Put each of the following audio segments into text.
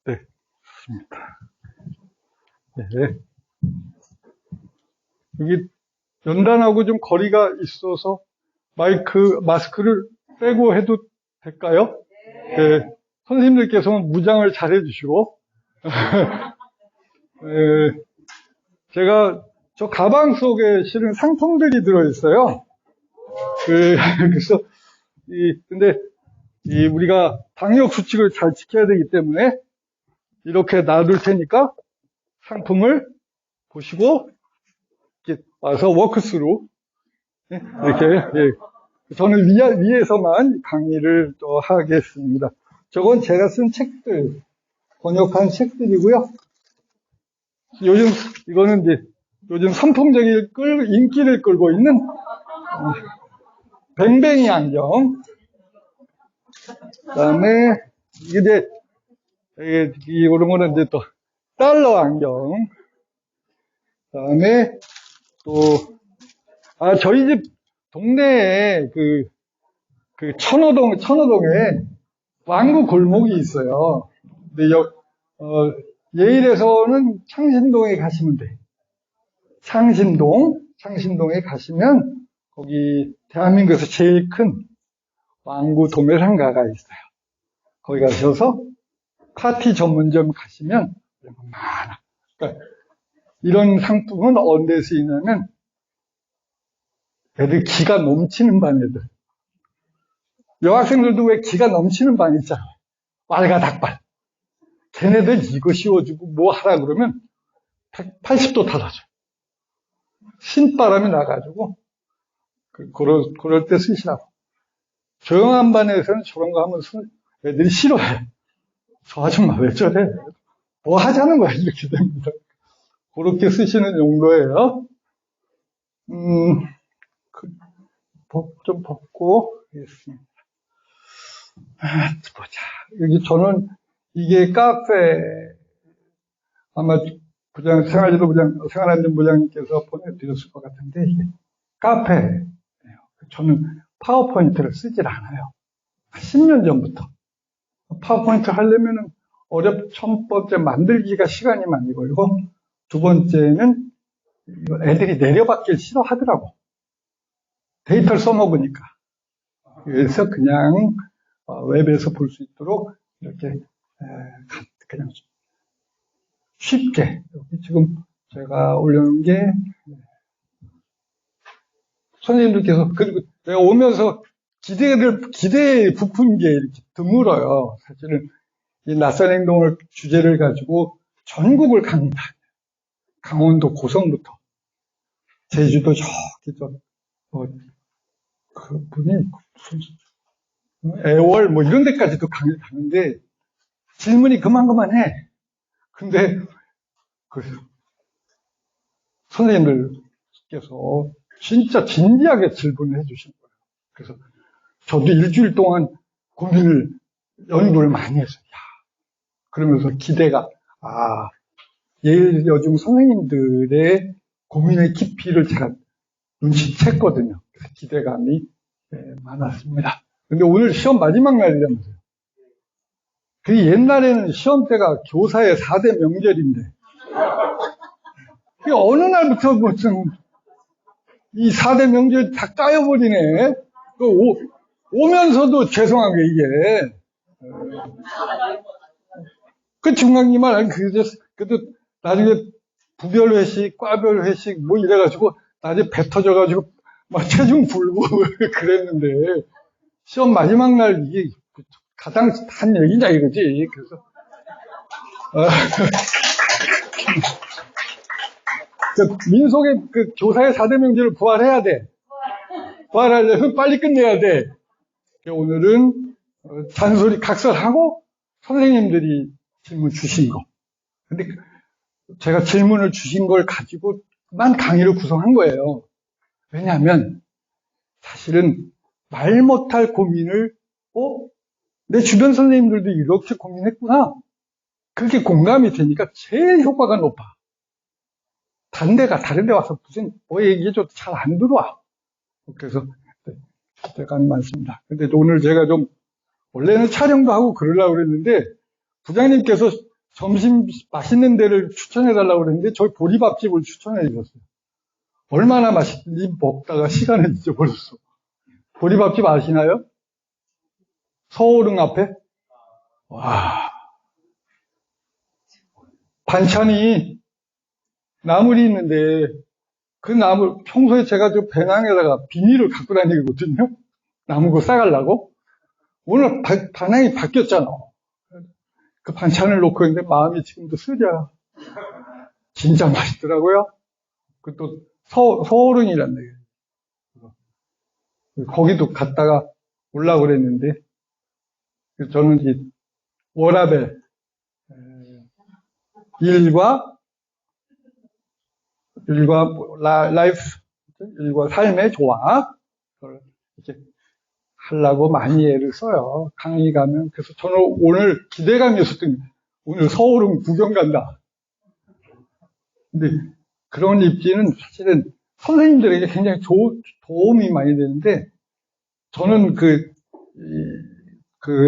네, 좋습니다. 네. 여기 연단하고 좀 거리가 있어서 마스크를 빼고 해도 될까요? 네. 선생님들께서는 무장을 잘 해주시고, 네, 제가 저 가방 속에 실은 상품들이 들어있어요. 그래서, 근데, 우리가 방역 수칙을 잘 지켜야 되기 때문에 이렇게 놔둘 테니까 상품을 보시고, 이렇게 와서 워크스루, 이렇게, 저는 위에서만 강의를 또 하겠습니다. 저건 제가 쓴 책들, 번역한 책들이고요. 이거는 이제 요즘 선풍적인 인기를 끌고 있는 뱅뱅이 안경. 그 다음에, 이런 거는 이제 또 달러 안경. 그 다음에 또, 저희 집 동네에 천호동에 왕구 골목이 있어요. 근데 예일에서는 창신동에 가시면 돼. 창신동에 가시면 거기 대한민국에서 제일 큰 왕구 도매상가가 있어요. 거기 가셔서 파티 전문점 가시면 많아. 그러니까 이런 상품은 언제 쓰이냐면 애들 기가 넘치는 반 애들. 여학생들도 왜 기가 넘치는 반 있잖아. 말과 닭발. 걔네들 이거 씌워주고 뭐 하라 그러면 180도 달라져. 신바람이 나가지고 그럴 때 쓰시라고. 조용한 반에서는 저런 거 하면 애들이 싫어해. 저 아줌마 왜 저래? 뭐 하자는 거야 이렇게 됩니다. 그렇게 쓰시는 용도예요. 좀 벗고 하겠습니다. 보자. 여기 저는 이게 카페 아마 생활안전부장님께서 보내드렸을 것 같은데 이게 카페예요. 저는 파워포인트를 쓰질 않아요. 10년 전부터 파워포인트 하려면은 첫 번째 만들기가 시간이 많이 걸리고 두 번째는 애들이 내려받길 싫어하더라고. 데이터를 써먹으니까. 그래서 그냥 웹에서 볼 수 있도록 이렇게 그냥 쉽게 지금 제가 올려놓은 게 선생님들께서 그리고 내가 오면서 기대에 부푼 게 이렇게 드물어요. 사실은 이 낯선 행동을 주제를 가지고 전국을 갑니다. 강원도 고성부터 제주도 저기 그분이 무슨 애월 뭐 이런 데까지도 가는데 질문이 그만해. 근데 선생님들께서 진짜 진지하게 질문을 해주신 거예요. 그래서 저도 일주일 동안 연구를 많이 했어요. 그러면서 기대가 예일 여중 선생님들의 고민의 깊이를 제가 눈치챘거든요. 그래서 기대감이 많았습니다. 근데 오늘 시험 마지막 날이라면서요. 그 옛날에는 시험 때가 교사의 4대 명절인데 어느 날부터 무슨 이 4대 명절 다 까여버리네. 오면서도 죄송한 게 이게 그 중앙님은 그래도 나중에 부별 회식, 과별 회식 뭐 이래가지고 나중에 배 터져가지고 막 체중 불고 그랬는데 시험 마지막 날 이게 가장 한 얘기냐 이거지. 그래서 민속의 교사의 4대 명제를 부활해야 돼. 부활하려면 빨리 끝내야 돼. 오늘은 잔소리 각설하고 선생님들이 질문 주신 거. 근데 제가 질문을 주신 걸 가지고만 강의를 구성한 거예요. 왜냐하면 사실은 말 못할 고민을 내 주변 선생님들도 이렇게 고민했구나. 그렇게 공감이 되니까 제일 효과가 높아. 다른 데 와서 무슨 뭐 얘기해줘도 잘 안 들어와. 그래서 기대감이 많습니다. 근데 오늘 제가 좀 원래는 촬영도 하고 그러려고 그랬는데 부장님께서 점심 맛있는 데를 추천해달라고 그랬는데 저희 보리밥집을 추천해 주셨어요. 얼마나 맛있는지 먹다가 시간을 잊어버렸어. 보리밥집 아시나요? 서울흥 앞에? 와. 반찬이 나물이 있는데 그 나물 평소에 제가 저 배낭에다가 비닐을 갖고 다니거든요. 나무고 싸가려고. 오늘 반항이 바뀌었잖아. 그 반찬을 놓고 있는데 마음이 지금도 쓰려. 진짜 맛있더라고요. 그 또 서울흥이란 얘기예요. 거기도 갔다가 오려고 그랬는데 저는 이제 워라벨 일과 라이프, 일과 삶의 조화 이렇게 하려고 많이 애를 써요. 강의 가면. 그래서 저는 오늘 기대감이 있었더니 오늘 서울은 구경 간다. 근데 그런 입지는 사실은 선생님들에게 굉장히 도움이 많이 되는데 저는 그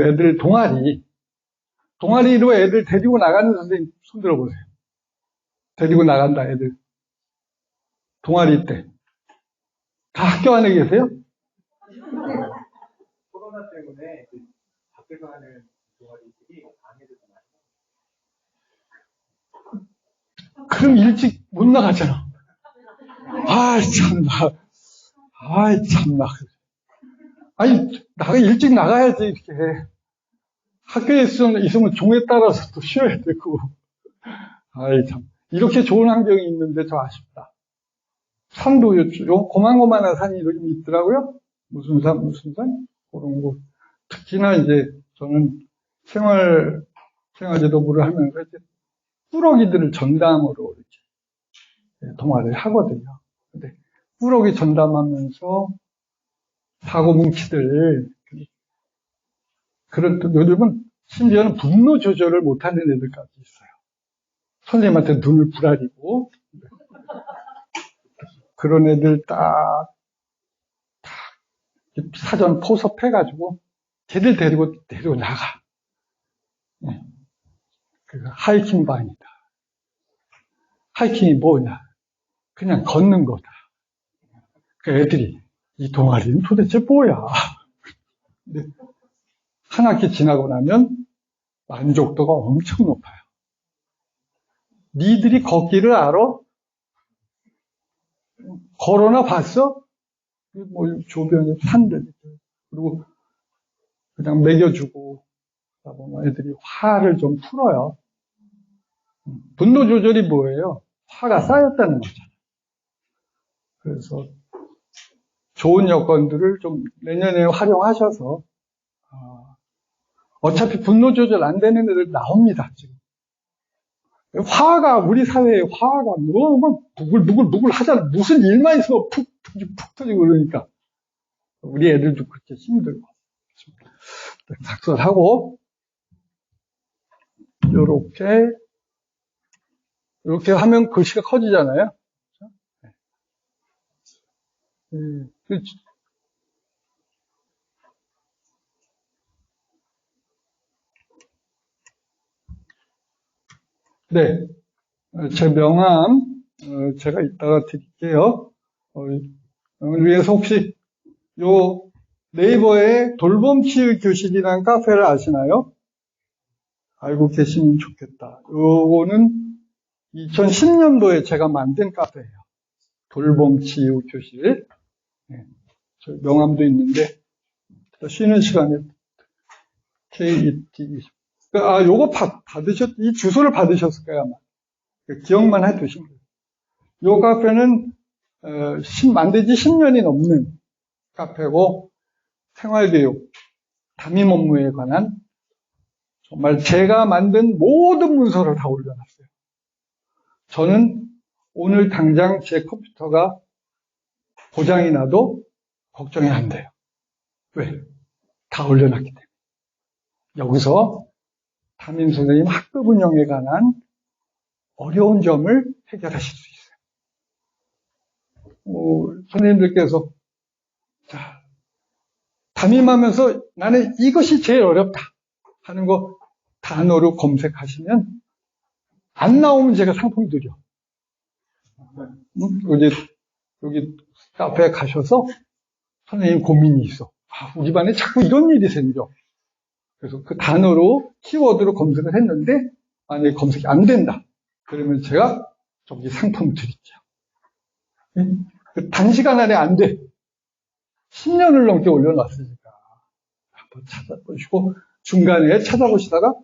애들 동아리로 애들 데리고 나가는 선생님 손 들어보세요. 데리고 나간다 애들. 동아리 때. 다 학교 안에 계세요? 코로나 때문에 밖에서 하는 동아리들이 방해돼서 많이. 그럼 일찍 못 나가잖아. 참나. 아니, 일찍 나가야지, 이렇게. 학교에 있으면 종에 따라서 또 쉬어야 되고. 참. 이렇게 좋은 환경이 있는데 좀 아쉽다. 산도 고만고만한 산이 이렇게 있더라고요. 무슨 산? 그런 곳. 특히나 이제 저는 생활지도부를 하면서 이제 꾸러기들을 전담으로 이렇게 동아리를 하거든요. 근데 꾸러기 전담하면서 사고뭉치들, 요즘은 심지어는 분노 조절을 못하는 애들까지 있어요. 선생님한테 눈을 부라리고, 그런 애들 딱 사전 포섭해가지고, 걔들 데리고 나가. 그 하이킹 반이다. 하이킹이 뭐냐? 그냥 걷는 거다. 그 애들이, 이 동아리는 도대체 뭐야? 근데 한 학기 지나고 나면 만족도가 엄청 높아요. 니들이 걷기를 알아? 걸어나 봤어? 뭐 조변에 산들 그리고 그냥 먹여주고 보면 애들이 화를 좀 풀어요. 분노 조절이 뭐예요? 화가 쌓였다는 거잖아요. 그래서 좋은 여건들을 좀 내년에 활용하셔서 어차피 분노 조절 안 되는 애들 나옵니다. 지금 우리 사회에 화가 너무 부글부글 하잖아. 무슨 일만 있으면 푹 터지고 그러니까 우리 애들도 그렇게 힘들고 작설하고 이렇게 하면 글씨가 커지잖아요. 네, 제 명함 제가 이따가 드릴게요. 위해서 혹시 요 네이버에 돌봄치유교실이라는 카페를 아시나요? 알고 계시면 좋겠다. 요거는 2010년도에 제가 만든 카페예요. 돌봄치유교실. 네, 저 명함도 있는데 쉬는 시간에 KET 요거 이 주소를 받으셨을 거예요, 아마. 기억만 해 두시면 돼요. 요 카페는, 만든 지 10년이 넘는 카페고, 생활교육, 담임 업무에 관한 정말 제가 만든 모든 문서를 다 올려놨어요. 저는 오늘 당장 제 컴퓨터가 고장이 나도 걱정이 안 돼요. 왜? 다 올려놨기 때문에. 여기서 담임 선생님 학급 운영에 관한 어려운 점을 해결하실 수 있어요. 선생님들께서 담임하면서 나는 이것이 제일 어렵다 하는 거 단어로 검색하시면 안 나오면 제가 상품 드려. 여기 카페에 가셔서 선생님 고민이 있어. 우리 반에 자꾸 이런 일이 생겨. 그래서 그 단어로, 키워드로 검색을 했는데, 만약에 검색이 안 된다. 그러면 제가 저기 상품 드릴게요. 그 단시간 안에 안 돼. 10년을 넘게 올려놨으니까. 한번 찾아보시고, 중간에 찾아보시다가,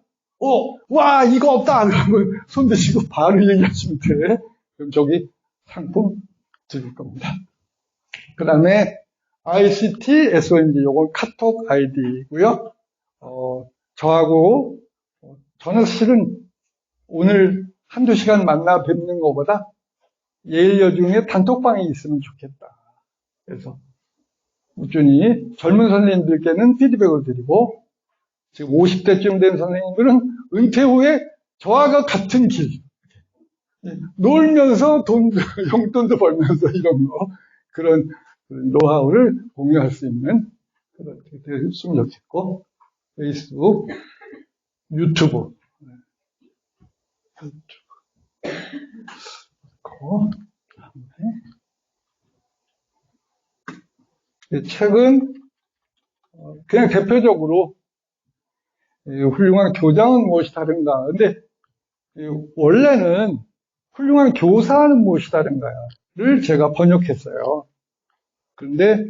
와, 이거 없다! 그러면 손 드시고 바로 얘기하시면 돼. 그럼 저기 상품 드릴 겁니다. 그 다음에 ICT, SONG, 요건 카톡 아이디고요. 저하고, 저는 사실은 오늘 한두 시간 만나 뵙는 것보다 예일여 중에 단톡방이 있으면 좋겠다. 그래서 꾸준히 젊은 선생님들께는 피드백을 드리고, 지금 50대쯤 된 선생님들은 은퇴 후에 저와 같은 길, 놀면서 용돈도 벌면서 이런 거, 그런 노하우를 공유할 수 있는 그런 게 됐으면 좋겠고, 페이스북, 유튜브. 책은 그냥 대표적으로 훌륭한 교장은 무엇이 다른가. 근데 원래는 훌륭한 교사는 무엇이 다른가를 제가 번역했어요. 그런데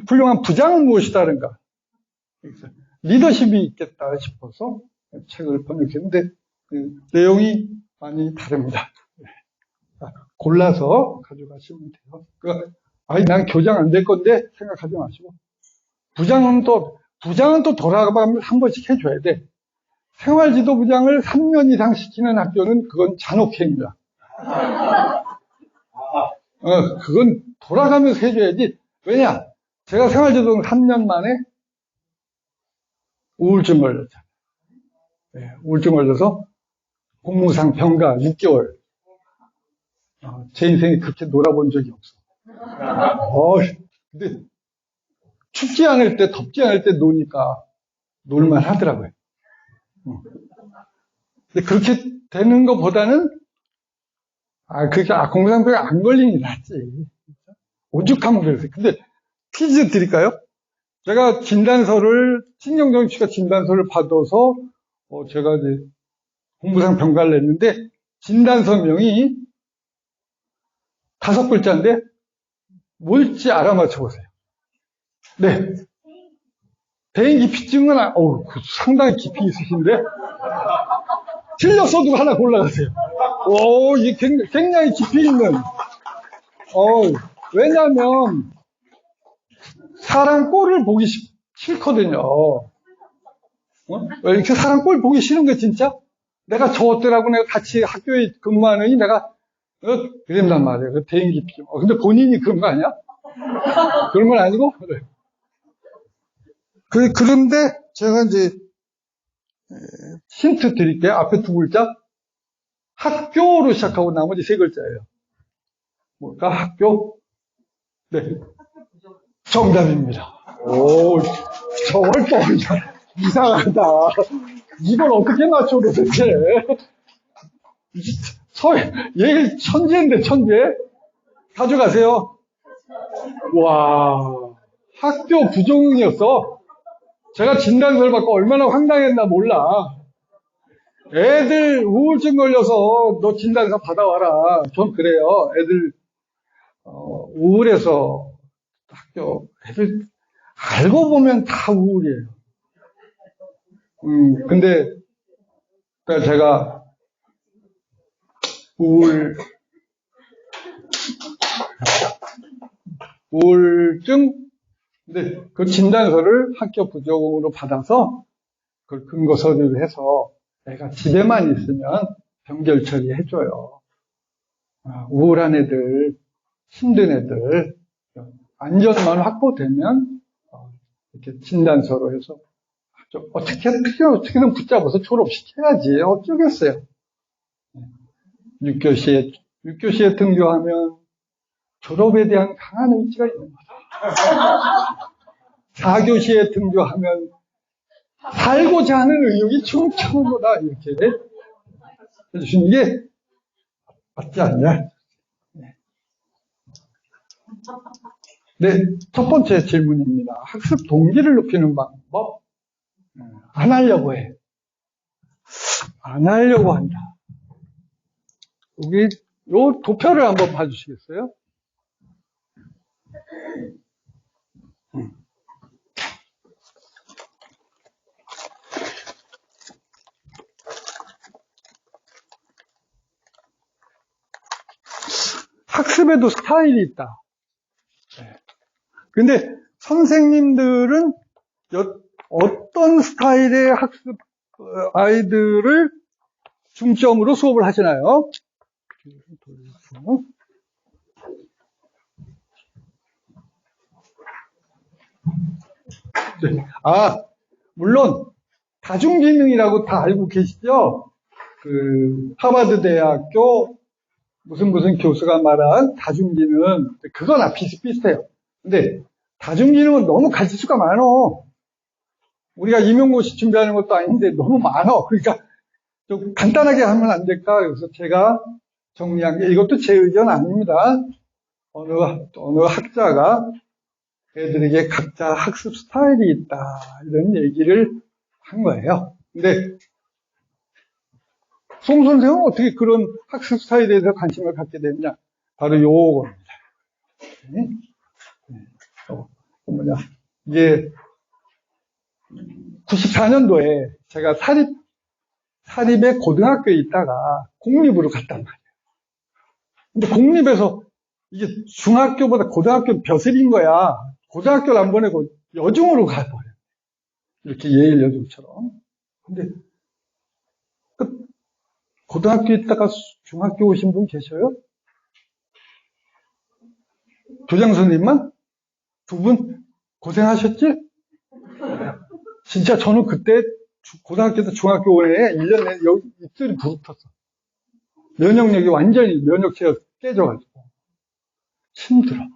훌륭한 부장은 무엇이 다른가. 리더십이 있겠다 싶어서 책을 번역했는데 내용이 많이 다릅니다. 골라서 가져가시면 돼요. 난 교장 안 될 건데 생각하지 마시고, 부장은 또 돌아가면 한 번씩 해줘야 돼. 생활지도부장을 3년 이상 시키는 학교는 그건 잔혹행위야. 그건 돌아가면서 해줘야지. 왜냐? 제가 생활지도부장 3년 만에 우울증 걸렸잖아요. 우울증 걸려서 공무상 병가 6개월. 제 인생에 그렇게 놀아본 적이 없어. 근데 춥지 않을 때, 덥지 않을 때 노니까 놀만 하더라고요. 근데 그렇게 되는 것보다는, 공무상병에 안 걸리는 게 낫지. 오죽하면 그랬어요. 근데 퀴즈 드릴까요? 제가 신경정 씨가 진단서를 받아서, 제가 이제 공무상 병가를 냈는데, 진단서명이 5글자인데, 뭘지 알아맞혀 보세요. 네. 대인기피증은, 상당히 깊이 있으신데, 틀렸어도 하나 골라가세요. 이게 굉장히 깊이 있는, 왜냐면, 사람 꼴을 보기 싫거든요. 왜 이렇게 사람 꼴 보기 싫은 거 진짜? 내가 저것들하고 내가 같이 학교에 근무하느니 내가, 그랬단 말이에요. 그 대인기피증. 근데 본인이 그런 거 아니야? 그런 건 아니고? 그래. 그런데 제가 이제 힌트 드릴게요. 앞에 2글자. 학교로 시작하고 나머지 3글자예요. 뭘까? 학교? 네. 정답입니다. 저걸 또 이상하다. 이걸 어떻게 맞춰 도대체? 얘 천재인데 천재? 가져가세요. 와, 학교 부정이었어. 제가 진단서를 받고 얼마나 황당했나 몰라. 애들 우울증 걸려서 너 진단서 받아와라. 전 그래요. 애들 우울해서 애들 알고 보면 다 우울이에요. 근데 제가 우울증, 근데 그 진단서를 학교 부정으로 받아서 그걸 근거 서류를 해서 애가 집에만 있으면 병결 처리해줘요. 우울한 애들, 힘든 애들, 안전만 확보되면 이렇게 진단서로 해서 어떻게든 붙잡아서 졸업시켜야지. 어쩌겠어요. 6교시에 등교하면 졸업에 대한 강한 의지가 있는 거죠. 4교시에 등교하면 살고자 하는 의욕이 충청보다 이렇게 해주시는 게 맞지 않냐? 네, 첫 번째 질문입니다. 학습 동기를 높이는 방법? 안 하려고 해. 안 하려고 한다. 여기 요 도표를 한번 봐주시겠어요? 학습에도 스타일이 있다. 근데 선생님들은 어떤 스타일의 학습 아이들을 중점으로 수업을 하시나요? 네. 물론 다중기능이라고 다 알고 계시죠? 그 하버드 대학교 무슨 교수가 말한 다중기능, 그거나 비슷비슷해요. 근데 다중기능은 너무 가질 수가 많어. 우리가 임용고시 준비하는 것도 아닌데 너무 많어. 그러니까 좀 간단하게 하면 안 될까? 그래서 제가 정리한 게, 이것도 제 의견 아닙니다. 어느 학자가 애들에게 각자 학습 스타일이 있다, 이런 얘기를 한 거예요. 근데 송 선생은 어떻게 그런 학습 스타일에 대해서 관심을 갖게 됐냐? 바로 요겁니다. 이게 94년도에 제가 사립의 고등학교에 있다가 공립으로 갔단 말이에요. 근데 공립에서 이게 중학교보다 고등학교 벼슬인 거야. 고등학교를 안 보내고 여중으로 가버려요. 이렇게 예일 여중처럼. 근데 고등학교 있다가 중학교 오신 분 계셔요? 교장 선생님만? 두 분 고생하셨지? 진짜 저는 그때 고등학교에서 중학교 오래 1년 내내 여기 입술이 부르텄어. 면역력이 완전히 면역체가 깨져가지고 힘들어.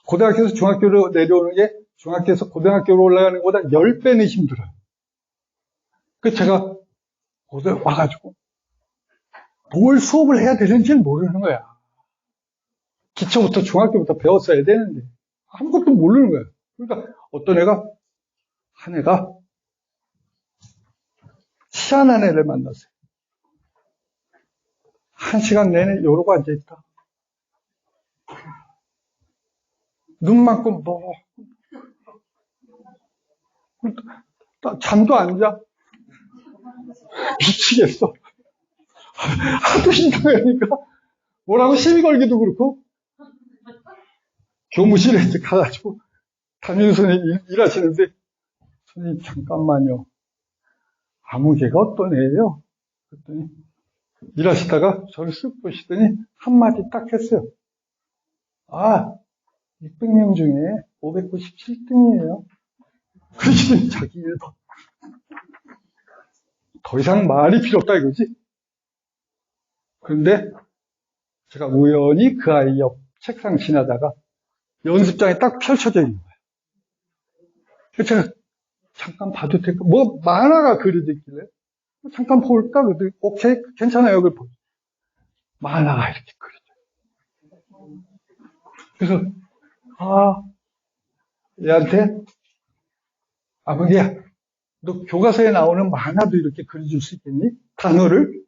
고등학교에서 중학교로 내려오는 게 중학교에서 고등학교로 올라가는 것보다 10배는 힘들어요. 그래서 제가 와가지고 뭘 수업을 해야 되는지는 모르는 거야. 기초부터 중학교부터 배웠어야 되는데 아무것도 모르는 거야. 그러니까 어떤 애가, 한 애가 희한한 애를 만났어요. 1시간 내내 이러고 앉아있다. 눈 감고 잠도 안 자. 미치겠어. 하도 힘들으니까 뭐라고 시비 걸기도 그렇고, 교무실에 이제 가가지고 담임 선생님 일하시는데, 선생님 잠깐만요. 아무개가 어떤 애예요? 그랬더니 일하시다가 저를 쓱 보시더니 한마디 딱 했어요. 600명 중에 597등이에요. 그러시더니 자기 일도 더 이상 말이 필요 없다 이거지. 그런데 제가 우연히 그 아이 옆 책상 지나다가 연습장에 딱 펼쳐져 있는 거예요. 그래서 제가 잠깐 봐도 될까? 뭐 만화가 그려져 있길래 잠깐 볼까? 그랬더니 오케이, 괜찮아요. 그걸 보죠. 만화가 이렇게 그려져 있어요. 그래서 얘한테 아버지야, 너 교과서에 나오는 만화도 이렇게 그려줄 수 있겠니? 단어를?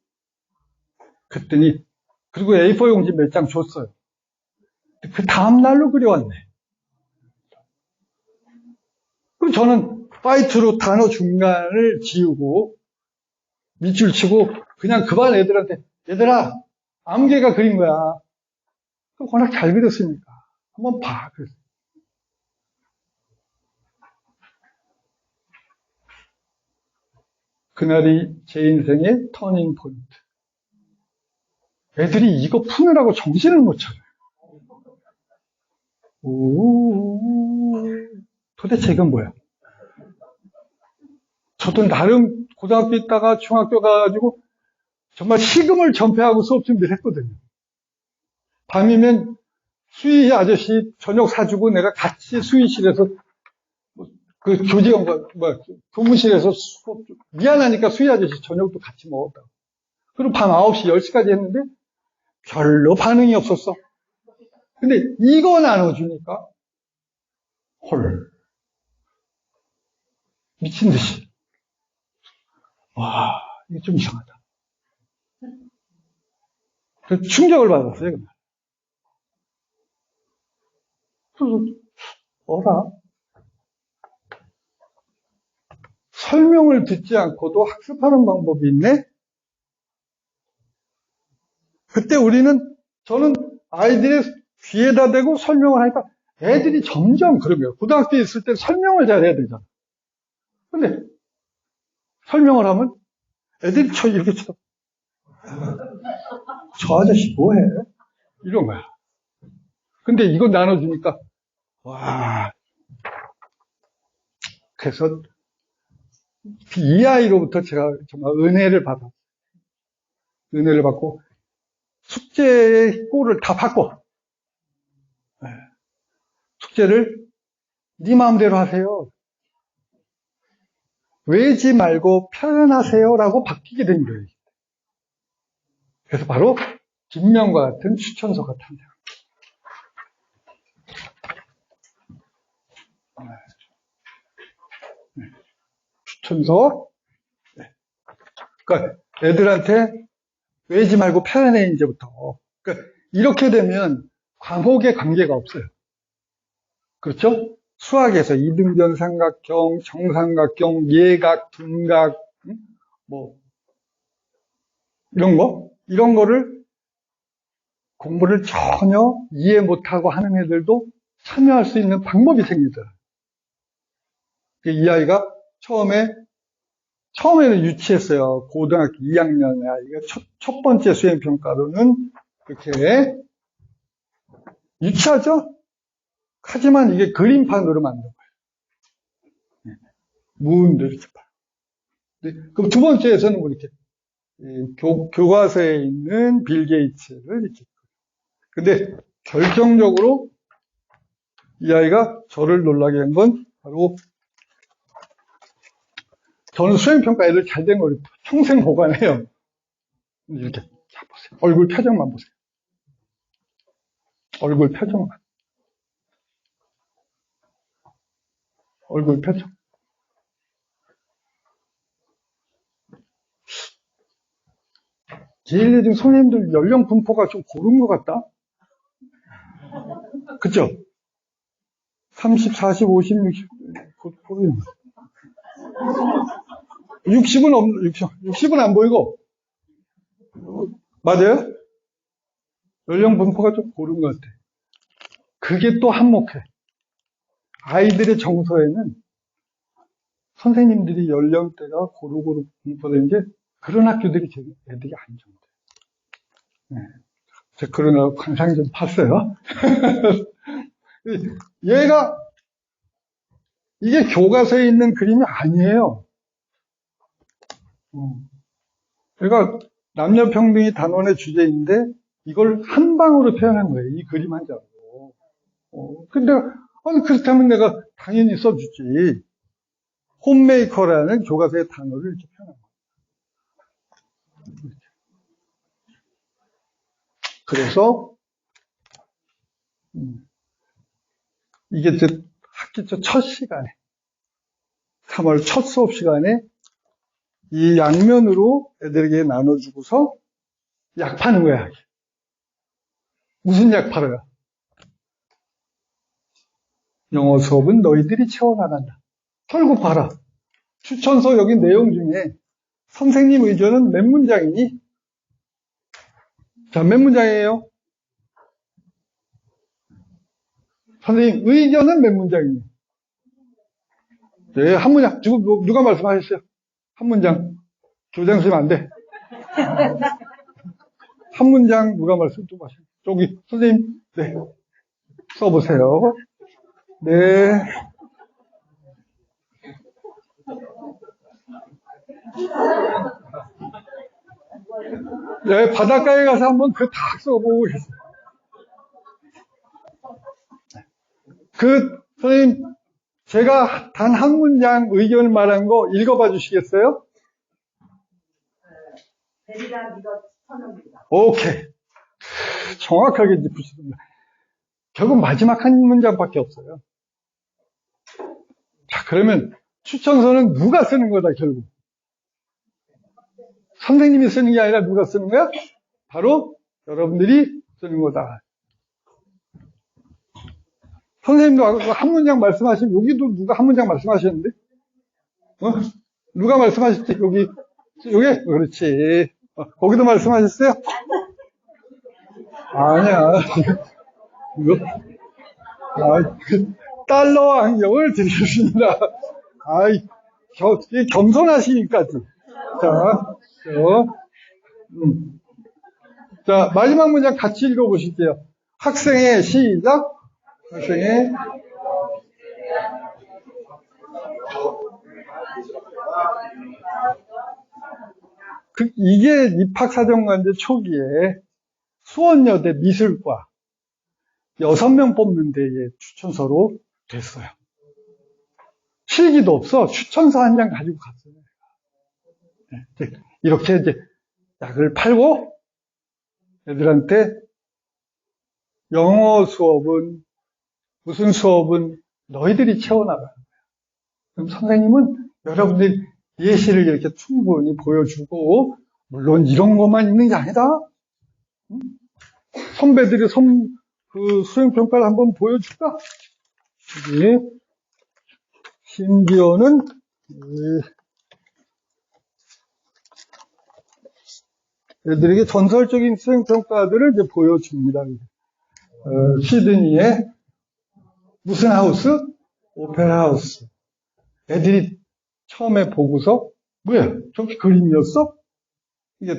그랬더니, 그리고 A4 용지 몇 장 줬어요. 그 다음날로 그려왔네. 그럼 저는 파이트로 단어 중간을 지우고 밑줄 치고 그냥 그 반 애들한테, 얘들아, 암개가 그린 거야. 그럼 워낙 잘 그렸으니까 한번 봐. 그랬어요. 그날이 제 인생의 터닝 포인트. 애들이 이거 푸느라고 정신을 못 차려요. 도대체 이건 뭐야? 저도 나름 고등학교 있다가 중학교 가가지고 정말 식음을 전폐하고 수업 준비를 했거든요. 밤이면 수희 아저씨 저녁 사주고 내가 같이 수의실에서 그 교직원, 교무실에서 미안하니까 수희 아저씨 저녁도 같이 먹었다고. 그리고 밤 9시, 10시까지 했는데 별로 반응이 없었어. 근데 이거 나눠주니까 헐. 미친 듯이. 와, 이게 좀 이상하다. 그 충격을 받았어요, 그날. 그래서, 어라? 설명을 듣지 않고도 학습하는 방법이 있네? 그때 저는 아이들의 귀에다 대고 설명을 하니까 애들이 점점 그런 거예요. 고등학교에 있을 때 설명을 잘해야 되잖아. 근데 설명을 하면 애들이 이렇게 쳐. 저 아저씨 뭐해? 이런 거야. 근데 이거 나눠주니까 와. 그래서 이 아이로부터 제가 정말 은혜를 받았어요. 은혜를 받고 숙제의 꼴을 다 바꿔. 숙제를 네 마음대로 하세요. 외지 말고 표현하세요라고 바뀌게 된 거예요. 그래서 바로 김명과 같은 추천서가 탄생합니다. 추천서. 그러니까 애들한테 외지 말고 표현해 이제부터. 그러니까 이렇게 되면 과목에 관계가 없어요. 그렇죠? 수학에서 이등변 삼각형, 정삼각형, 예각, 둔각, 이런 거를 공부를 전혀 이해 못하고 하는 애들도 참여할 수 있는 방법이 생기더라고요. 이 아이가 처음에는 유치했어요. 고등학교 2학년의 아이가 첫 번째 수행평가로는 그렇게 유치하죠? 하지만 이게 그림판으로 만든 거예요. 무은도 이렇게 봐. 그럼 두 번째에서는 뭐 이렇게 교과서에 있는 빌 게이츠를 이렇게. 근데 결정적으로 이 아이가 저를 놀라게 한 건 바로 저는 수행평가 애들 잘 된 걸 평생 보관해요. 이렇게 자 보세요. 얼굴 표정만 보세요. 얼굴 표정만. 얼굴 표정. 제일 요즘 선생님들 연령 분포가 좀 고른 것 같다? 그죠? 30, 40, 50, 60, 60은 안 보이고, 맞아요? 연령 분포가 좀 고른 것 같아. 그게 또 한몫해. 아이들의 정서에는 선생님들이 연령대가 고루고루 분포된 게 그런 학교들이 애들이 안정돼. 네. 제가 그런 관상 좀 봤어요. 이게 교과서에 있는 그림이 아니에요. 그러니까 남녀평등이 단원의 주제인데 이걸 한 방으로 표현한 거예요. 이 그림 한 장으로. 근데 그렇다면 내가 당연히 써주지. 홈메이커라는 교과서의 단어를 이렇게 표현한 거예요. 그래서 이게 학기 첫 시간에 3월 첫 수업 시간에 이 양면으로 애들에게 나눠주고서 약 파는 거야. 무슨 약 팔아요? 영어 수업은 너희들이 채워나간다. 결국 봐라. 추천서 여기 내용 중에 선생님 의견은 몇 문장이니? 자, 몇 문장이에요? 선생님 의견은 몇 문장이니? 네, 한 문장. 누가 말씀하셨어요? 한 문장. 교장 쓰면 안 돼. 한 문장 누가 말씀 좀 하세요. 저기 선생님, 네, 써보세요. 네. 네, 바닷가에 가서 한번 그 다 써보고 계세요. 선생님, 제가 단 한 문장 의견을 말한 거 읽어봐 주시겠어요? 대리랑 이거 천원입니다. 오케이. 정확하게 짚으셨습니다. 결국 마지막 한 문장밖에 없어요. 자, 그러면 추천서는 누가 쓰는 거다, 결국? 선생님이 쓰는 게 아니라 누가 쓰는 거야? 바로 여러분들이 쓰는 거다. 선생님도 한 문장 말씀하시면, 여기도 누가 한 문장 말씀하셨는데? 누가 말씀하셨지? 여기? 그렇지. 거기도 말씀하셨어요? 아니야. 이거, 달러 안경을 드리겠습니다. 겸손하시니까지. 자, 마지막 문장 같이 읽어보실게요. 학생의 시작. 학생의 이게 입학사정관제 초기에 수원여대 미술과 6명 뽑는 데에 추천서로 됐어요. 실기도 없어. 추천서 한 장 가지고 갔어요. 이렇게 이제 약을 팔고 애들한테 영어 수업은 무슨 수업은 너희들이 채워나가는 거야. 그럼 선생님은 여러분들이 예시를 이렇게 충분히 보여주고, 물론 이런 것만 있는 게 아니다. 선배들이 그 수행평가를 한번 보여줄까? 여기 심지어는 애들에게 전설적인 수행평가들을 이제 보여줍니다. 시드니의 무슨 하우스? 오페라 하우스. 애들이 처음에 보고서 뭐야? 저기 그림이었어? 이게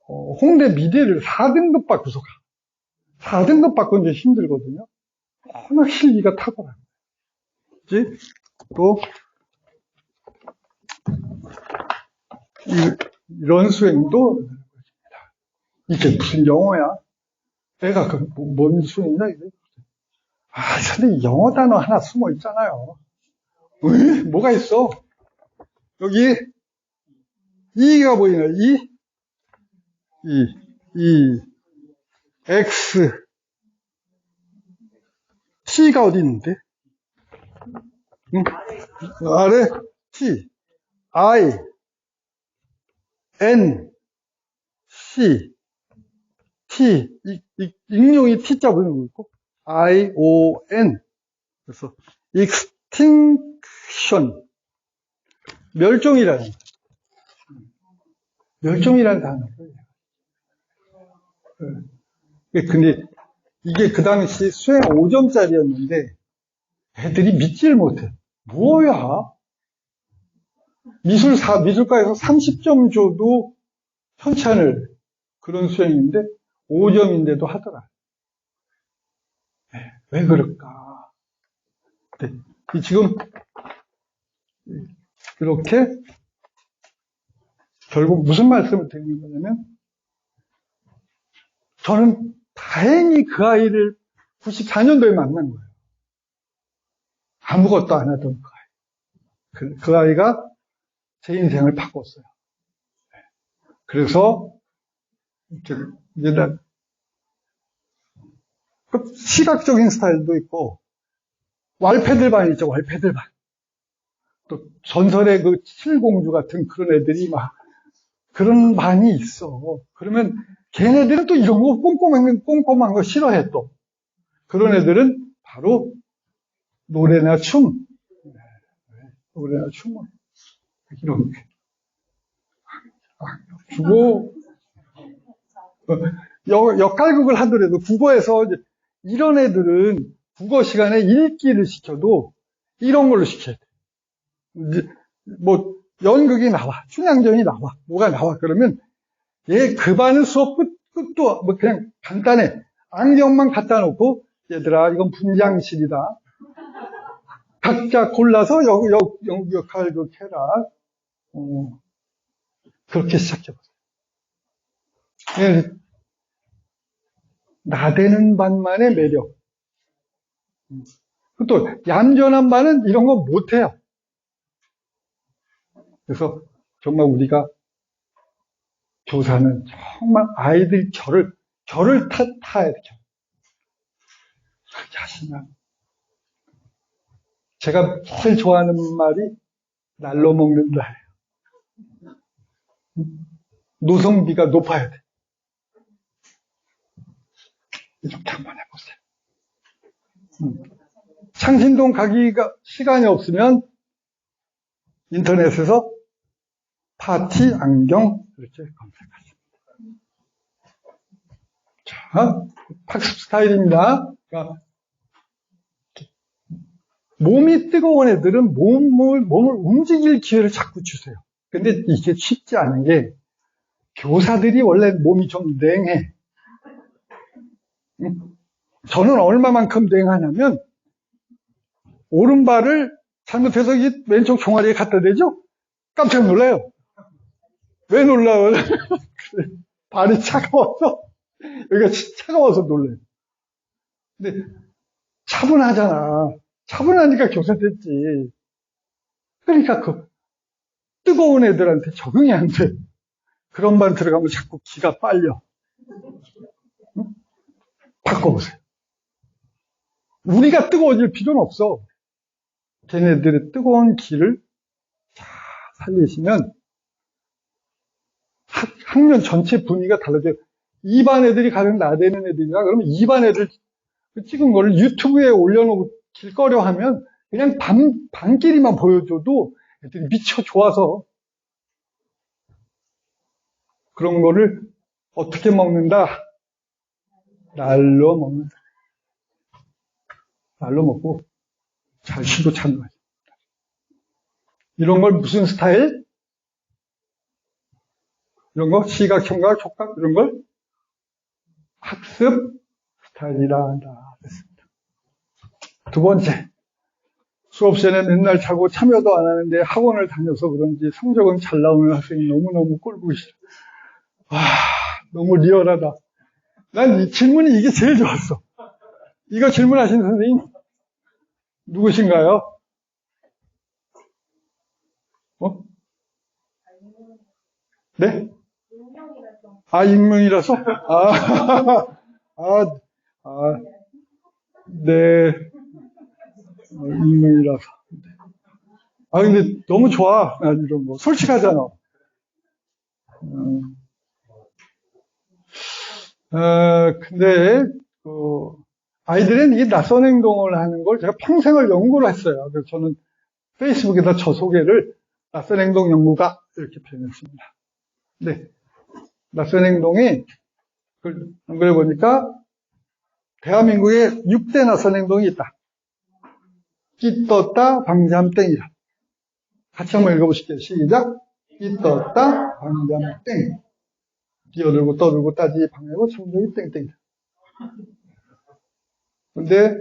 홍대 미대를 4등급 받고서 가. 4등급 받고 이제 힘들거든요. 워낙 실기가 탁월한 거지. 또 이런 수행도 이게 무슨 영어야? 애가 뭔 수행이냐 이게? 근데 영어 단어 하나 숨어 있잖아요. 왜? 뭐가 있어? 여기 E가 보이네. X T가 어디 있는데? 아래 T I N C T 익룡이 T자 보이는 거 있고 I O N 그래서 extinction 멸종이라는 단어예요. 근데 이게 그 당시 수행 5점짜리였는데 애들이 믿지를 못해. 뭐야? 미술과에서 30점 줘도 편치 않을 그런 수행인데 5점인데도 하더라. 왜 그럴까? 지금 이렇게 결국 무슨 말씀을 드리는 거냐면 저는 다행히 그 아이를 94년도에 만난 거예요. 아무것도 안 하던 그 아이. 그 아이가 제 인생을 바꿨어요. 그래서 이제 시각적인 스타일도 있고 왈패들반 있죠. 왈패들반. 또 전설의 그 칠공주 같은 그런 애들이 막 그런 반이 있어. 그러면 걔네들은 또 이런 거 꼼꼼한 거 싫어해 또. 그런 애들은 바로 노래나 춤. 노래나 춤을 이렇게 주고 역할극을 하더라도 국어에서 이런 애들은 국어 시간에 읽기를 시켜도 이런 걸로 시켜야 돼. 뭐 연극이 나와, 춘향전이 나와, 뭐가 나와 그러면 얘 그 반은 수업 끝도 뭐 그냥 간단해. 안경만 갖다 놓고 얘들아 이건 분장실이다. 각자 골라서 역할극 해라. 그렇게 시작해보세요. 나대는 반만의 매력. 또 얌전한 반은 이런 거 못해요. 그래서 정말 우리가 교사는 정말 아이들 결을 타야 되죠. 자신감. 제가 제일 좋아하는 말이 날로 먹는다예요. 노성비가 높아야 돼. 이렇게 한번 해보세요. 창신동 가기가 시간이 없으면 인터넷에서 파티 안경 이렇게 검색하십니다. 자, 학습 스타일입니다. 그러니까 몸이 뜨거운 애들은 몸을 움직일 기회를 자꾸 주세요. 근데 이게 쉽지 않은 게 교사들이 원래 몸이 좀 냉해. 저는 얼마만큼 냉하냐면 오른발을 잘못해서 이 왼쪽 종아리에 갖다 대죠? 깜짝 놀라요. 왜 놀라요? 발이 차가워서 여기가 차가워서 놀라요. 근데 차분하잖아. 차분하니까 교사 됐지. 그러니까 그 뜨거운 애들한테 적응이 안 돼. 그런 말 들어가면 자꾸 기가 빨려. 응? 바꿔보세요. 우리가 뜨거워질 필요는 없어. 걔네들의 뜨거운 기를 잘 살리시면 학년 전체 분위기가 달라져요. 2반 애들이 가장 나대는 애들이라 그러면 2반 애들 찍은 거를 유튜브에 올려놓고 길거려 하면 그냥 반끼리만 보여줘도 애들이 미쳐 좋아서 그런 거를 어떻게 먹는다? 날로 먹는다. 날로 먹고 잘 쉬고 참는 거죠. 이런 걸 무슨 스타일? 이런 거 시각, 청각, 촉각 이런 걸 학습 스타일이라 한다. 됐습니다. 두 번째, 수업 시간에 맨날 자고 참여도 안 하는데 학원을 다녀서 그런지 성적은 잘 나오는 학생이 너무너무 꼴보기 싫어. 너무 리얼하다. 난 이 질문이 이게 제일 좋았어. 이거 질문하신 선생님 누구신가요? 네? 익명이라서? 네. 익명이라서. 근데 너무 좋아. 이런 거. 솔직하잖아. 근데, 아이들은 이게 낯선 행동을 하는 걸 제가 평생을 연구를 했어요. 그래서 저는 페이스북에다 저 소개를 낯선 행동 연구가 이렇게 표현했습니다. 네. 낯선 행동이, 연구해 보니까, 대한민국에 6대 낯선 행동이 있다. 끼 떴다, 방잠 땡이다. 같이 한번 읽어보실게요. 시작. 끼 떴다, 방잠 땡. 뛰어들고 떠들고 따지 방해고 참정이 땡땡이다. 근데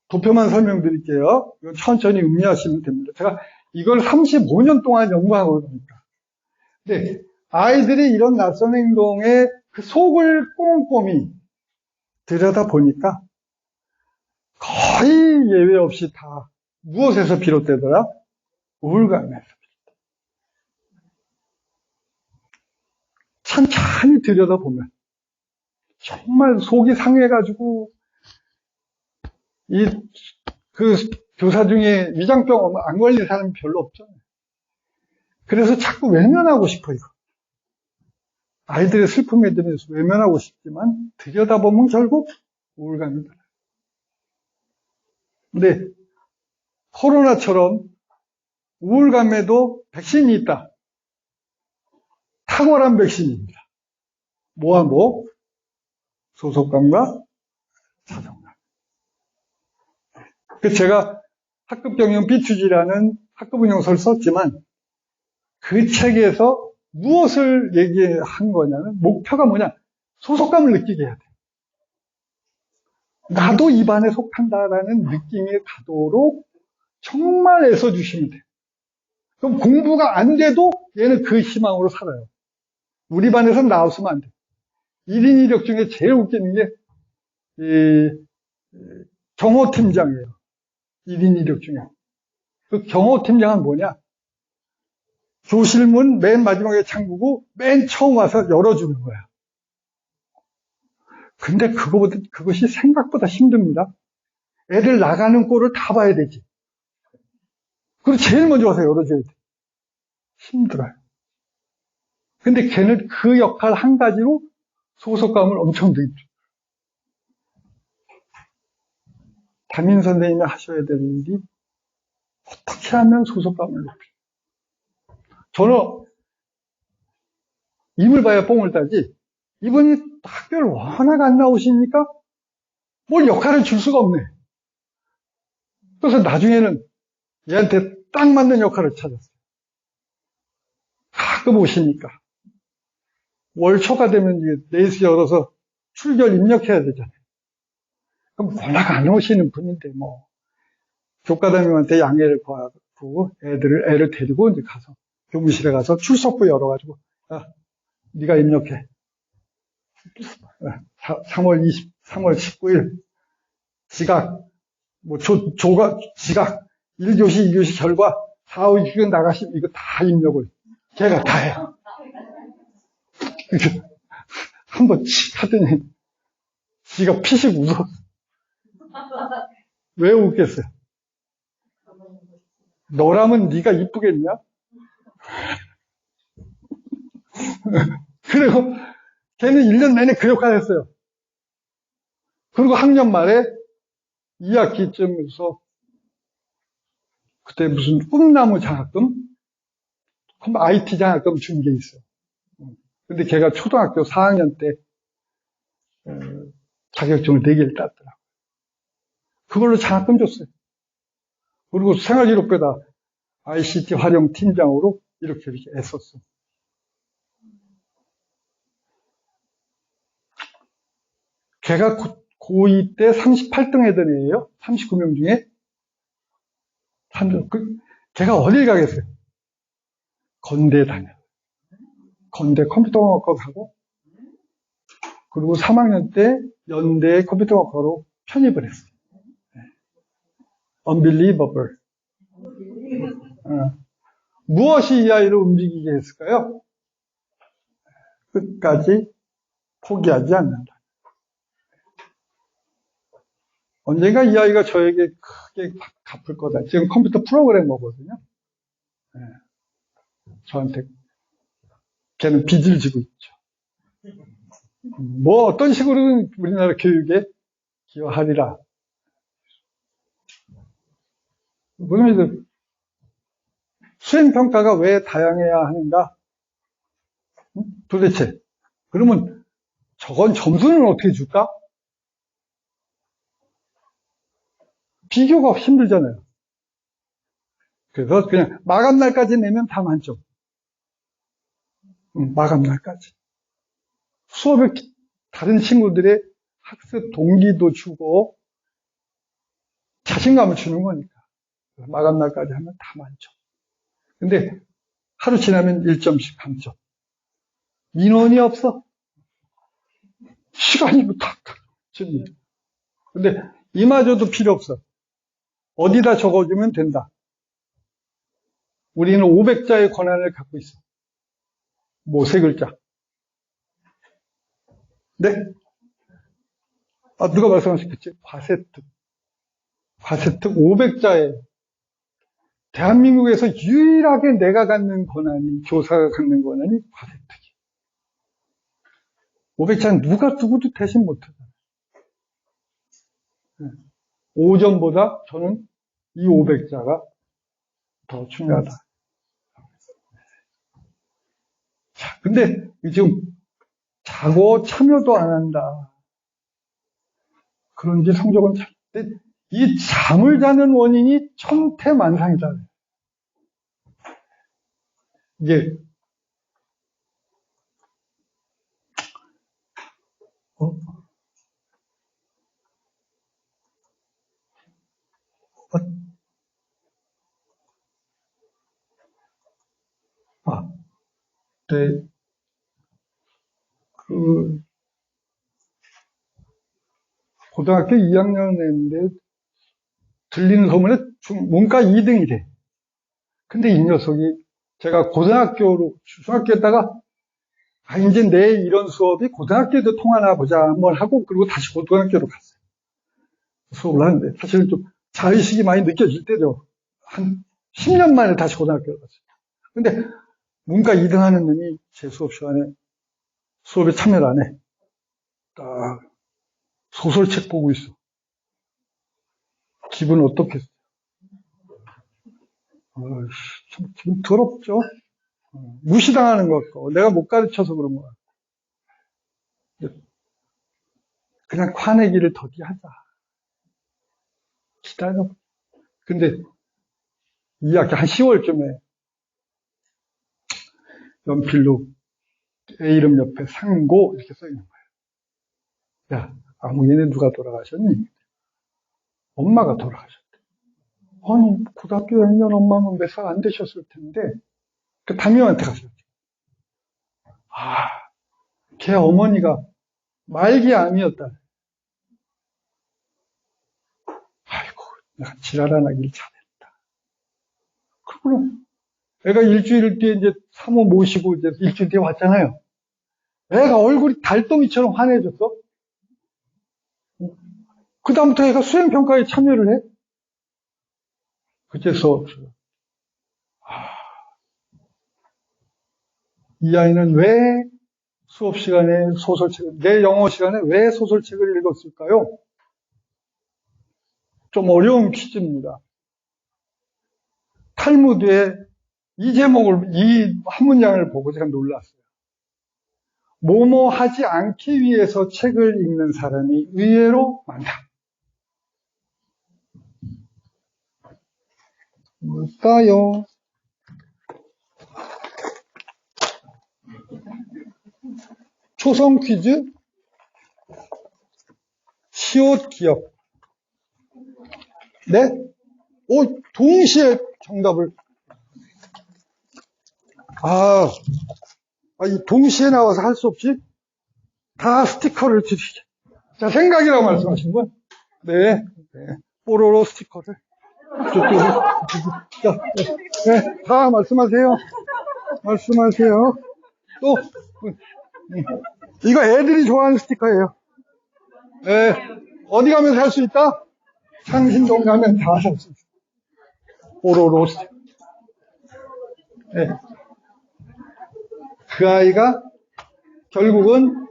도표만 설명드릴게요. 이건 천천히 음미하시면 됩니다. 제가 이걸 35년 동안 연구하고 있으니까. 근데 아이들이 이런 낯선 행동에 그 속을 꼼꼼히 들여다보니까 거의 예외 없이 다 무엇에서 비롯되더라? 우울감에서. 천천히 들여다보면 정말 속이 상해가지고 그 교사 중에 위장병 안 걸린 사람이 별로 없잖아요. 그래서 자꾸 외면하고 싶어 이거. 아이들의 슬픔에 대해서 외면하고 싶지만 들여다보면 결국 우울감이 들어요. 근데 코로나처럼 우울감에도 백신이 있다. 탁월한 백신입니다. 뭐와 뭐? 소속감과 자존감. 제가 학급경영 B2G라는 학급운영서를 썼지만 그 책에서 무엇을 얘기한 거냐면 목표가 뭐냐? 소속감을 느끼게 해야 돼. 나도 이 반에 속한다라는 느낌이 가도록 정말 애써주시면 돼요. 그럼 공부가 안 돼도 얘는 그 희망으로 살아요. 우리 반에서는 나왔으면 안 돼. 1인 1역 중에 제일 웃기는 게 경호팀장이에요. 1인 1역중에. 그 경호팀장은 뭐냐? 교실문 맨 마지막에 잠그고 맨 처음 와서 열어주는 거야. 근데 그것이 생각보다 힘듭니다. 애들 나가는 꼴을 다 봐야 되지. 그리고 제일 먼저 와서 열어줘야 돼. 힘들어요. 근데 걔는 그 역할 한 가지로 소속감을 엄청 느껴요. 담임 선생님이 하셔야 될 일이 어떻게 하면 소속감을 높여요. 저는 임을 봐야 뽕을 따지, 이분이 학교를 워낙 안 나오시니까 뭘 역할을 줄 수가 없네. 그래서 나중에는 얘한테 딱 맞는 역할을 찾았어요. 가끔 오시니까 월 초가 되면 이제 레이스 열어서 출결 입력해야 되잖아요. 그럼 워낙 안 오시는 분인데 뭐 교과담임한테 양해를 구하고 애를 데리고 이제 가서 교무실에 가서 출석부 열어가지고, 야, 네가 입력해. 3월 19일 지각, 뭐 지각 1교시 2교시 결과 4, 5교시 나가시면 이거 다 입력을 걔가 다 해. 이렇게 한번 칙 하더니 지가 피식 웃어. 왜 웃겠어요? 너라면 네가 이쁘겠냐? 그리고 걔는 1년 내내 그 역할을 했어요. 그리고 학년 말에 2학기쯤에서 그때 무슨 꿈나무 장학금? IT 장학금 준 게 있어요. 근데 걔가 초등학교 4학년 때 자격증을 4개를 땄더라고요. 그걸로 장학금 줬어요. 그리고 생활기록부에다 ICT 활용 팀장으로 이렇게 애썼어. 걔가 고2 때 38등 했던 애예요. 39명 중에. 걔가 어딜 가겠어요? 건대 다녀요. 건대 컴퓨터공학과 가고, 그리고 3학년 때 연대 컴퓨터공학과로 편입을 했어요. Unbelievable. 무엇이 이 아이를 움직이게 했을까요? 끝까지 포기하지 않는다. 언젠가 이 아이가 저에게 크게 갚을 거다. 지금 컴퓨터 프로그래머거든요. 저한테 걔는 빚을 지고 있죠. 뭐 어떤 식으로든 우리나라 교육에 기여하리라. 물론 수행평가가 왜 다양해야 하는가? 도대체 그러면 저건 점수는 어떻게 줄까? 비교가 힘들잖아요. 그래서 그냥 마감날까지 내면 다 만점. 마감날까지. 수업에 다른 친구들의 학습 동기도 주고 자신감을 주는 거니까. 마감날까지 하면 다 만점. 근데 하루 지나면 1점씩 감점. 민원이 없어. 시간이 탁탁 줍니다. 근데 이마저도 필요 없어. 어디다 적어주면 된다. 우리는 500자의 권한을 갖고 있어. 뭐 3글자. 네? 누가 말씀하셨겠지? 과세특 500자의 대한민국에서 유일하게 내가 갖는 권한이, 교사가 갖는 권한이 과세특이. 500자는 누구도 대신 못하잖아요. 5점보다 저는 이 500자가 더 중요하다. 자, 근데 지금 자고 참여도 안 한다. 그런지 성적은 잘. 이 잠을 자는 원인이 천태만상이다. 이게 네, 고등학교 2학년 했는데 들리는 소문에 문과 2등이래. 근데 이 녀석이 제가 중학교에다가 이제 내 이런 수업이 고등학교에도 통하나 보자 한번 하고 그리고 다시 고등학교로 갔어요. 수업을 하는데 사실은 좀 자의식이 많이 느껴질 때죠. 한 10년 만에 다시 고등학교로 갔어요. 근데 문과 2등 하는 놈이 제 수업 시간에 수업에 참여를 안 해. 딱 소설책 보고 있어. 기분 어떻겠어요? 참 기분 더럽죠? 무시당하는 것 같고 내가 못 가르쳐서 그런 것 같고 그냥 화내기를 더디하자. 기다려. 근데 2학기 한 10월쯤에 연필로 애 이름 옆에 상고 이렇게 써 있는 거예요. 야, 얘네 누가 돌아가셨니? 엄마가 돌아가셨대. 아니, 고등학교 6년 엄마는 몇 살 안 되셨을 텐데, 그 담임한테 가셨죠. 걔 어머니가 말기암이었다. 아이고, 내가 지랄 안 하길 잘했다. 그러고는 애가 일주일 뒤에 이제 사모 모시고 이제 일주일 뒤에 왔잖아요. 애가 얼굴이 달덩이처럼 환해졌어. 그다음부터 애가 수행평가에 참여를 해. 그제서 이 아이는 왜 수업 시간에 내 영어 시간에 왜 소설책을 읽었을까요? 좀 어려운 퀴즈입니다. 탈무드에 이 한 문장을 보고 제가 놀랐어요. 뭐뭐 하지 않기 위해서 책을 읽는 사람이 의외로 많다. 뭘까요? 초성 퀴즈? 시옷 기억. 네? 동시에 정답을. 이 동시에 나와서 할 수 없이 다 스티커를 드리죠. 자, 생각이라고 말씀하신 분? 네. 뽀로로 스티커를. 자, 네. 다 말씀하세요. 또, 이거 애들이 좋아하는 스티커예요. 네. 어디 가면 살 수 있다? 창신동 가면 다 살 수 있어. 뽀로로 스티커. 네. 그 아이가 결국은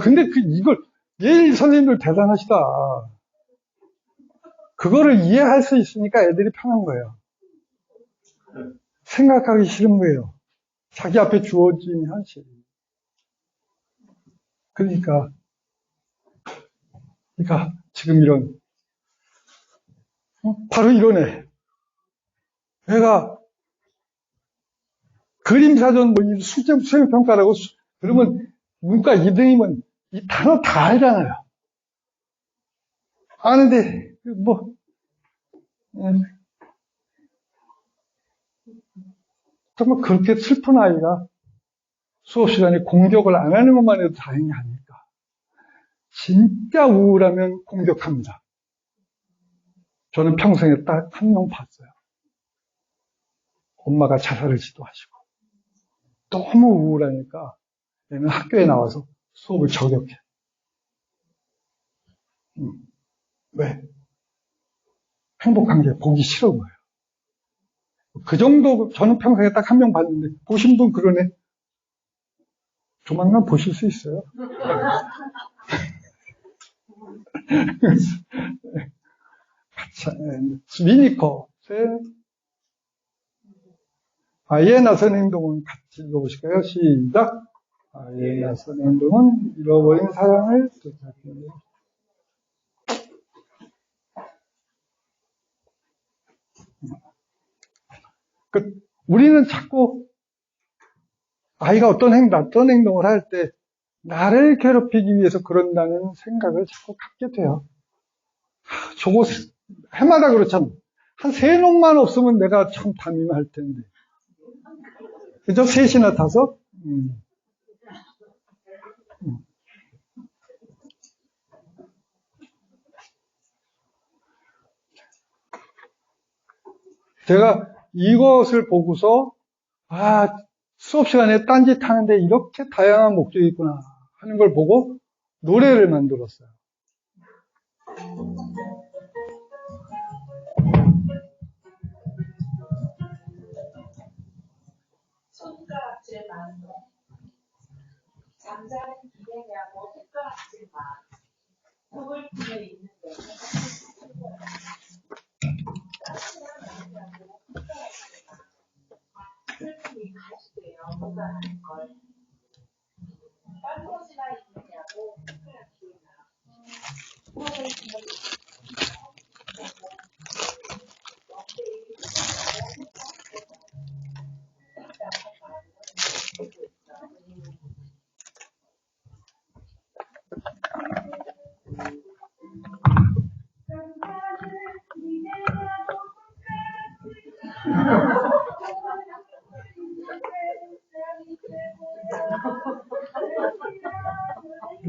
근데 이걸 예일 선생님들 대단하시다. 그거를 이해할 수 있으니까 애들이 편한 거예요. 생각하기 싫은 거예요. 자기 앞에 주어진 현실. 그러니까 지금 이런 바로 이런 애. 애가 그림사전 수행평가라고 그러면 문과 2등이면 이 단어 다 알잖아요. 아는데 정말 그렇게 슬픈 아이가 수업 시간에 공격을 안 하는 것만 해도 다행이 아닐까. 진짜 우울하면 공격합니다. 저는 평생에 딱 한 명 봤어요. 엄마가 자살을 시도하시고 너무 우울하니까 얘는 학교에 나와서 수업을 저격해. 왜? 행복한 게 보기 싫은 거예요. 그 정도 저는 평생에 딱 한 명 봤는데 보신 분 그러네. 조만간 보실 수 있어요. 미니커 아이의 나선 행동은 같이 읽어보실까요? 시작. 아이의 나선 행동은 잃어버린 사랑을 되찾는. 우리는 자꾸 아이가 어떤 행동을 할 때 나를 괴롭히기 위해서 그런다는 생각을 자꾸 갖게 돼요. 저거 해마다 그렇잖아. 한 3놈만 없으면 내가 참 담임할 텐데. 그죠? 3이나 5? 제가 이것을 보고서, 수업 시간에 딴짓 하는데 이렇게 다양한 목적이 있구나 하는 걸 보고 노래를 만들었어요. 손가락질 많은 거. 잠자는 기계냐고 손가락질만. 속을 품에 있는 데는 슬픔이 가시되어 못가는 걸. 빵꽃이나 있느냐고 손가락질만. 속을 품에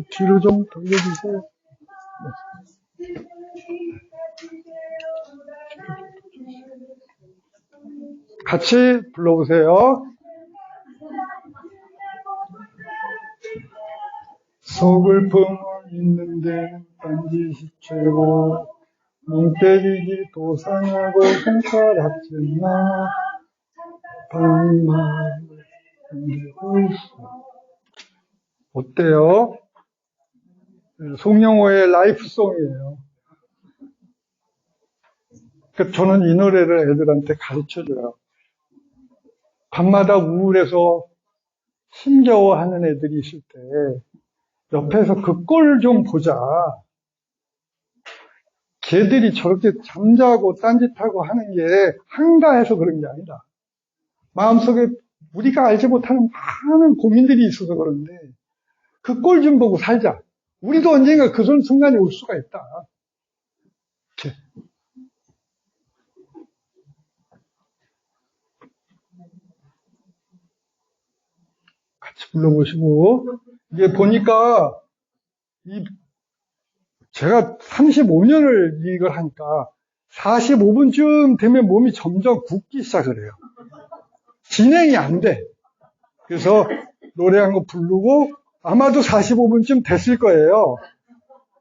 뒤로 좀 돌려주세요. 같이 불러보세요. 속을 품을 있는데 딴짓이 최고. 멍 때리기 도상하고 손가락질나 반만 흔들고 있어. 어때요? 송영호의 라이프송이에요. 저는 이 노래를 애들한테 가르쳐줘요. 밤마다 우울해서 힘겨워하는 애들이 있을 때 옆에서 그 꼴 좀 보자. 걔들이 저렇게 잠자고 딴짓하고 하는 게 한가해서 그런 게 아니라 마음속에 우리가 알지 못하는 많은 고민들이 있어서 그런데 그 꼴 좀 보고 살자. 우리도 언젠가 그런 순간이 올 수가 있다. 이렇게. 같이 불러보시고 이게 보니까 제가 35년을 이걸 하니까 45분쯤 되면 몸이 점점 굳기 시작을 해요. 진행이 안 돼. 그래서 노래 한 곡 부르고 아마도 45분쯤 됐을 거예요.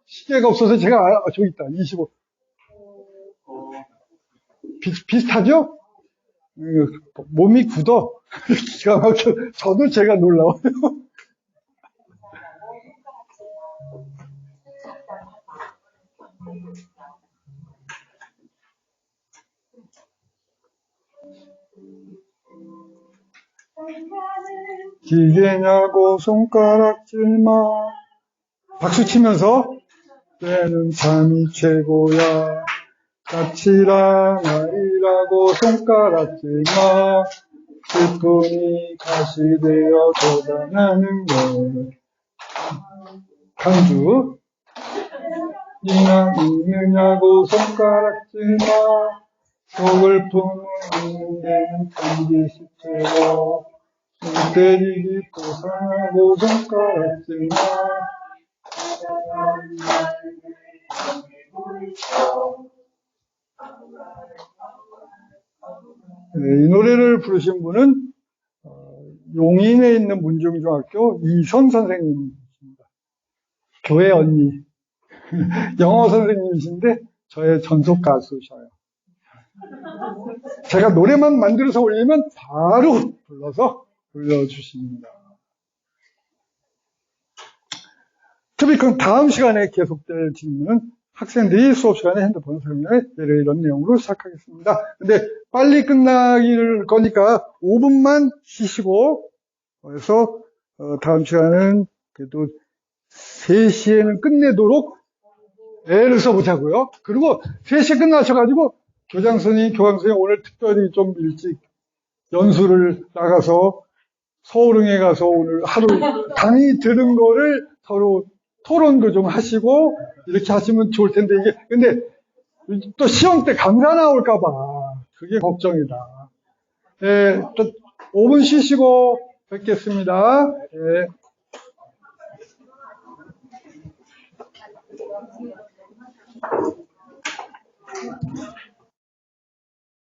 시계가 없어서 제가 저기 있다. 25. 비슷하죠? 몸이 굳어. 기가 막혀. 저도 제가 놀라워요. 기계냐고 손가락질마. 박수 치면서 때는 잠이 최고야. 까칠한 아이라고 손가락질마. 슬픔이 가시되어 돋아나는 걸. 강주. 니나 있느냐고 손가락질마. 속을 품는 데는 딴짓이 최고. 손 때리기 도상하고 손가락질마. 네, 이 노래를 부르신 분은 용인에 있는 문중중학교 이선 선생님이십니다. 교회 언니. 영어 선생님이신데 저의 전속 가수셔요. 제가 노래만 만들어서 올리면 바로 불러서 불러주십니다. 특히 그 다음 시간에 계속될 질문은 학생들이 수업 시간에 핸드폰 사용에 예를 이런 내용으로 시작하겠습니다. 근데 빨리 끝나길 거니까 5분만 쉬시고, 그래서 다음 시간은 그래도 3시에는 끝내도록 애를 써보자고요. 그리고 3시에 끝나셔가지고 교장선생님 오늘 특별히 좀 일찍 연수를 나가서 서울흥에 가서 오늘 하루 강의 들은 거를 서로 토론도 좀 하시고 이렇게 하시면 좋을 텐데 이게 근데 또 시험 때 강사 나올까 봐 그게 걱정이다. 네, 또 5분 쉬시고 뵙겠습니다. 네.